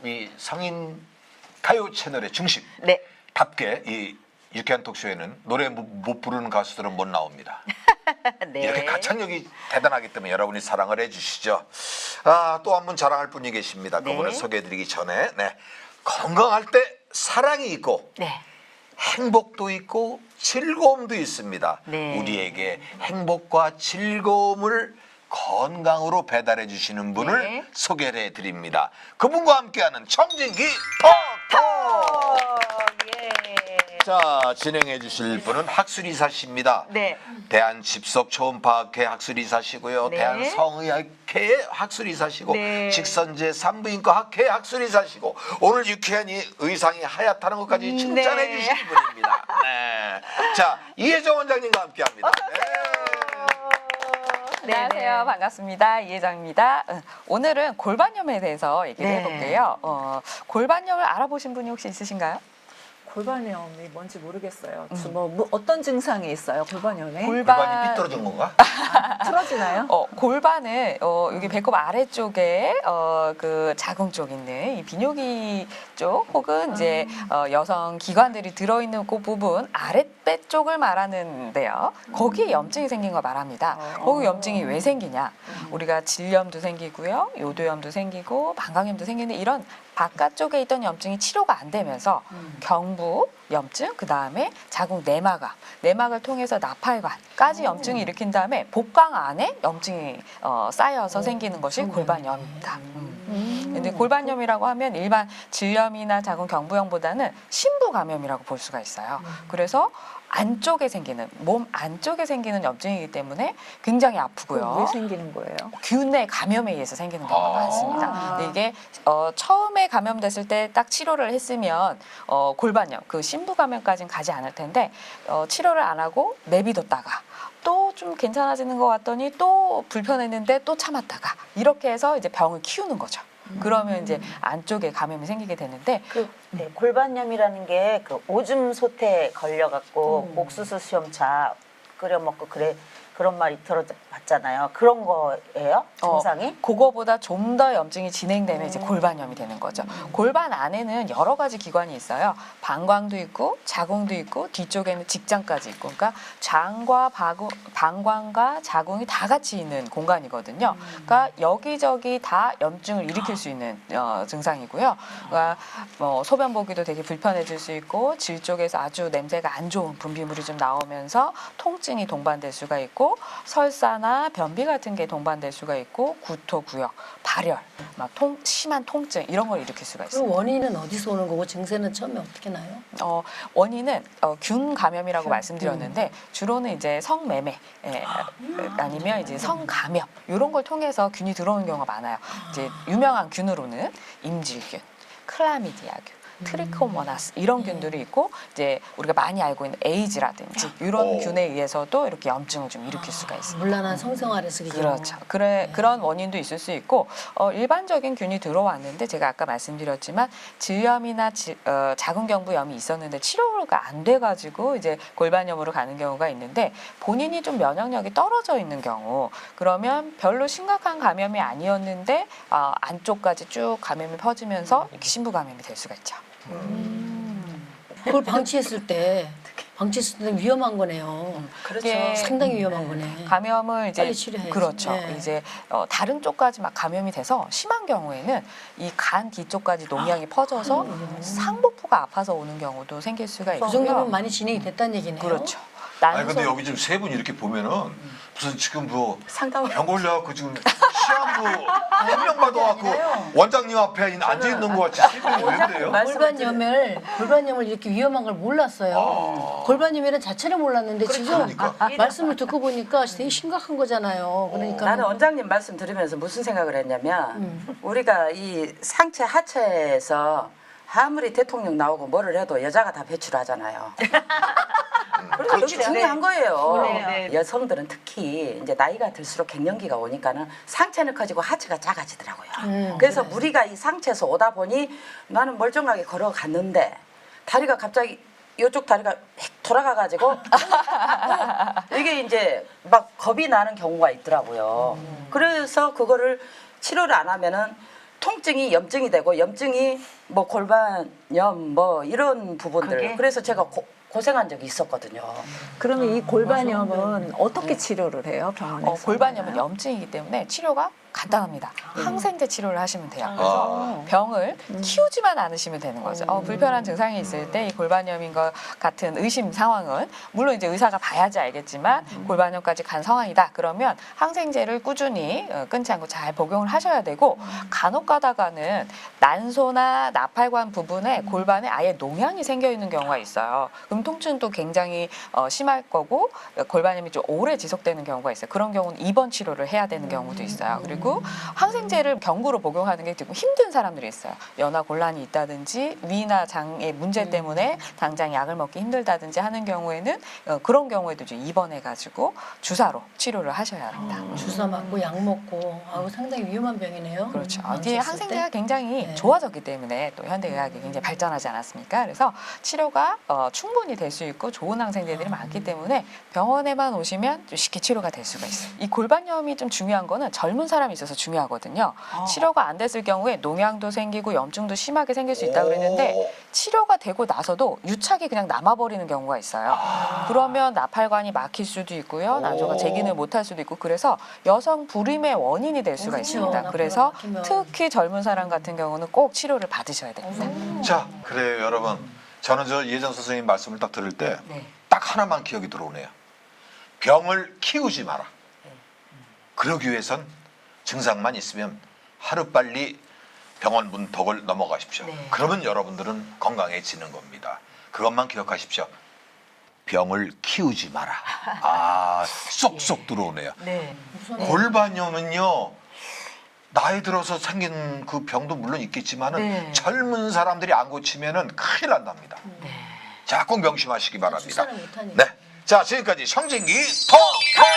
이 성인 가요 채널의 중심. 네. 답게 이 유쾌한 톡쇼에는 노래 못 부르는 가수들은 못 나옵니다. 네. 이렇게 가창력이 대단하기 때문에 여러분이 사랑을 해주시죠. 아, 또 한 분 자랑할 분이 계십니다. 네. 그분을 소개해드리기 전에 건강할 때 사랑이 있고 네. 행복도 있고 즐거움도 있습니다. 네. 우리에게 행복과 즐거움을 건강으로 배달해 주시는 분을 네. 소개해 드립니다. 그분과 함께하는 청진기 톡톡. 예. 자, 진행해 주실 분은 학술이사 씨입니다. 네. 대한집속초음파학회 학술이사시고요. 네. 대한성의학회의 학술이사시고 네. 직선제 산부인과 학회 학술이사시고 오늘 유쾌한 이 의상이 하얗다는 것까지 칭찬해 네. 주신 분입니다. 네. 자, 이혜정 원장님과 함께합니다. 안녕하세요. 네네. 반갑습니다. 이혜정입니다. 오늘은 골반염에 대해서 얘기를 네. 해볼게요. 골반염을 알아보신 분이 혹시 있으신가요? 골반염이 뭔지 모르겠어요. 어떤 증상이 있어요? 골반염에? 골반이 삐뚤어진 건가? 틀어지나요? 골반은 여기 배꼽 아래쪽에 그 자궁 쪽 있는 이 비뇨기 쪽 혹은 이제 여성 기관들이 들어있는 그 부분 아랫배 쪽을 말하는데요. 거기에 염증이 생긴 걸 말합니다. 거기 염증이 왜 생기냐? 우리가 질염도 생기고요, 요도염도 생기고 방광염도 생기는데 이런 바깥쪽에 있던 염증이 치료가 안 되면서 경부 염증, 그 다음에 자궁 내막을 통해서 나팔관까지 염증이 일으킨 다음에 복강 안에 염증이 쌓여서 생기는 것이 골반염입니다. 근데 골반염이라고 하면 일반 질염이나 자궁 경부염보다는 신부 감염이라고 볼 수가 있어요. 그래서 안쪽에 생기는 몸 안쪽에 생기는 염증이기 때문에 굉장히 아프고요. 왜 생기는 거예요? 균의 감염에 의해서 생기는 경우가 많습니다. 근데 이게 처음에 감염됐을 때 딱 치료를 했으면 골반염, 그 신부 감염까지는 가지 않을 텐데 치료를 안 하고 내비뒀다가 또 좀 괜찮아지는 것 같더니 또 불편했는데 또 참았다가 이렇게 해서 이제 병을 키우는 거죠. 그러면 이제 안쪽에 감염이 생기게 되는데 네, 골반염이라는 게 그 오줌 솥에 걸려갖고 옥수수 시험차 끓여 먹고 그런 말이 들어봤잖아요. 그런 거예요? 증상이? 그거보다 좀 더 염증이 진행되면 이제 골반염이 되는 거죠. 골반 안에는 여러 가지 기관이 있어요. 방광도 있고 자궁도 있고 뒤쪽에는 직장까지 있고, 그러니까 장과 방광과 자궁이 다 같이 있는 공간이거든요. 그러니까 여기저기 다 염증을 일으킬 수 있는 증상이고요. 그러니까 소변 보기도 되게 불편해질 수 있고 질 쪽에서 아주 냄새가 안 좋은 분비물이 좀 나오면서 통증이 동반될 수가 있고 설사나 변비 같은 게 동반될 수가 있고 구토, 구역, 발열, 막 심한 통증 이런 걸 일으킬 수가 그 있습니다. 원인은 어디서 오는 거고 증세는 처음에 어떻게 나요? 원인은 균 감염이라고 말씀드렸는데 주로는 이제 성매매 아니면 이제 성감염 이런 걸 통해서 균이 들어오는 경우가 많아요. 이제 유명한 균으로는 임질균, 클라미디아균, 트리코모나스 이런 균들이 있고 이제 우리가 많이 알고 있는 에이즈라든지 이런 균에 의해서도 이렇게 염증을 좀 일으킬 수가 있습니다. 물란한 성생활에서 그죠? 그렇죠. 그런 원인도 있을 수 있고 일반적인 균이 들어왔는데 제가 아까 말씀드렸지만 질염이나 자궁경부염이 있었는데 치료가 안 돼가지고 이제 골반염으로 가는 경우가 있는데 본인이 좀 면역력이 떨어져 있는 경우 그러면 별로 심각한 감염이 아니었는데 안쪽까지 쭉 감염이 퍼지면서 이렇게 신부 감염이 될 수가 있죠. 그걸 방치했을 때 위험한 거네요. 그렇죠. 상당히 위험한 거네. 감염을 이제 빨리 치료해야지. 그렇죠. 네. 이제 다른 쪽까지 막 감염이 돼서 심한 경우에는 이 간 뒤쪽까지 농약이 퍼져서 상복부가 아파서 오는 경우도 생길 수가 있고요. 그 정도면 많이 진행이 됐다는 얘기네요. 그렇죠. 아니 근데 여기 지금 세 분 이렇게 보면은 무슨 지금 뭐 상담 병 걸려갖고 지금 시한부 한 명 받아갖고 원장님 앞에 앉아 있는 것 같이 세 분이 웬데요? 골반염을 이렇게 위험한 걸 몰랐어요. 골반염이라는 자체를 몰랐는데 지금 그러니까. 말씀을 듣고 보니까 되게 심각한 거잖아요. 그러니까 나는 원장님 말씀 들으면서 무슨 생각을 했냐면 우리가 이 상체 하체에서 아무리 대통령 나오고 뭐를 해도 여자가 다 배출하잖아요. 그래서 이게 중요한 거예요. 네. 여성들은 특히 이제 나이가 들수록 갱년기가 오니까는 상체는 커지고 하체가 작아지더라고요. 그래서 무리가 이 상체에서 오다 보니 나는 멀쩡하게 걸어갔는데 다리가 갑자기 이쪽 다리가 휙 돌아가가지고 이게 이제 막 겁이 나는 경우가 있더라고요. 그래서 그거를 치료를 안 하면은 통증이 염증이 되고 염증이 뭐 골반염 뭐 이런 부분들. 그게? 그래서 제가 고생한 적이 있었거든요. 그러면 이 골반염은 어떻게 치료를 해요, 병원에서? 골반염은 염증이기 때문에 치료가 간단합니다. 항생제 치료를 하시면 돼요. 그래서 아. 병을 키우지만 않으시면 되는 거죠. 불편한 증상이 있을 때 이 골반염인 것 같은 의심 상황은 물론 이제 의사가 봐야지 알겠지만 골반염까지 간 상황이다. 그러면 항생제를 꾸준히 끊지 않고 잘 복용을 하셔야 되고 간혹 가다가는 난소나 나팔관 부분에 골반에 아예 농양이 생겨 있는 경우가 있어요. 그럼 통증도 굉장히 심할 거고 골반염이 좀 오래 지속되는 경우가 있어요. 그런 경우는 입원 치료를 해야 되는 경우도 있어요. 그리고 항생제를 경구로 복용하는 게 조금 힘든 사람들이 있어요. 연화 곤란이 있다든지 위나 장의 문제 때문에 당장 약을 먹기 힘들다든지 하는 경우에는 그런 경우에도 좀 입원해가지고 주사로 치료를 하셔야 합니다. 주사 맞고 약 먹고 아우 상당히 위험한 병이네요. 그렇죠. 망쳤을 이게 때. 항생제가 굉장히 네. 좋아졌기 때문에 또 현대의학이 굉장히 발전하지 않았습니까? 그래서 치료가 충분히 될 수 있고 좋은 항생제들이 많기 때문에 병원에만 오시면 좀 쉽게 치료가 될 수가 있어요. 이 골반염이 좀 중요한 거는 젊은 사람이 있어서 중요하거든요. 치료가 안 됐을 경우에 농양도 생기고 염증도 심하게 생길 수 있다고 그랬는데 치료가 되고 나서도 유착이 그냥 남아버리는 경우가 있어요. 그러면 나팔관이 막힐 수도 있고요. 난소가 재기능을 못할 수도 있고 그래서 여성 불임의 원인이 될 수가 그렇죠. 있습니다. 나팔관 그래서 막히면. 특히 젊은 사람 같은 경우는 꼭 치료를 받으셔야 됩니다. 자, 그래요, 여러분. 저는 저 예전 선생님 말씀을 딱 들을 때 딱 하나만 기억이 들어오네요. 병을 키우지 마라. 그러기 위해선 증상만 있으면 하루빨리 병원 문턱을 넘어가십시오. 그러면 여러분들은 건강해지는 겁니다. 그것만 기억하십시오. 병을 키우지 마라. 아, 쏙쏙 들어오네요. 네. 골반염은요, 나이 들어서 생긴 그 병도 물론 있겠지만은 네. 젊은 사람들이 안 고치면은 큰일 난답니다. 자, 꼭 명심하시기 바랍니다. 주사를 못하니까. 네. 자, 지금까지 성진기 토크!